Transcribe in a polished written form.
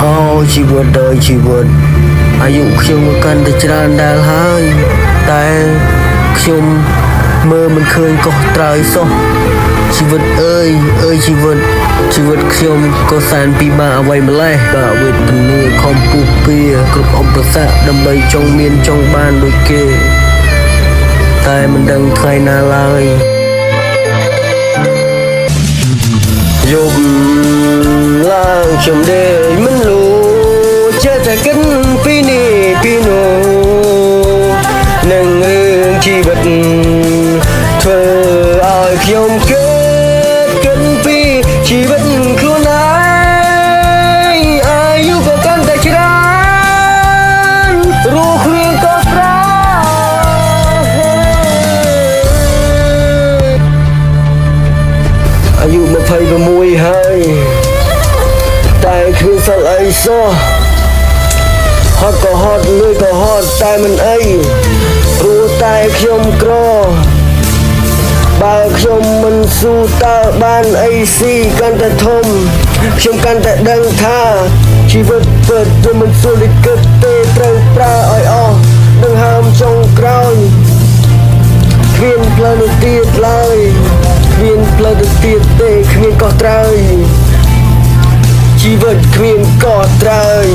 អូជីវិតđờiជីវិតអាយុខ្ញុំកាន់តែច្រើនដែរហើយតែខ្ញុំមើលមិនឃើញកោះត្រើយសោះជីវិតអើយជីវិតខ្ញុំក៏សែនពិបាកអ្វីម្លេះក៏វេទនាខំពុះពៀគ្រប់ឧបសគ្គដើម្បីចង់មានចង់បានដូចគេតែមិនដឹងថ្ងៃណាឡើយយប់ឡើងខ្ញុំដេកមិនលូចេះតែគិតពីនេះពីនោះនឹងរឿងជីវិតធ្វើឲ្យខ្ញុំគិតពីជីវិតខ្លួនឯងអាយុក៏កាន់តែច្រើនរស់គ្មានក៏ប្រាអាយុ26ហើយតែគ្មានសិលអីសោះហត់ក៏ហត់លឿនក៏ហត់តែមិនអីព្រោះតែខ្ញុំក្របើខ្ញុំមិនស៊ូតើបានអីស៊ីកាន់តែធំខ្ញុំកាន់តែដឹងថាជីវិតពិតវាមិនស៊ូលិគិតទេត្រូវប្រើឲ្យអស់នឹងហើមចុងក្រោយគ្មានផ្លូវទៅទៀតឡើយគ្មានផ្លូវទៅទៀតទេគ្មានកោះត្រើយជីវិតគ្មានកោះត្រើយ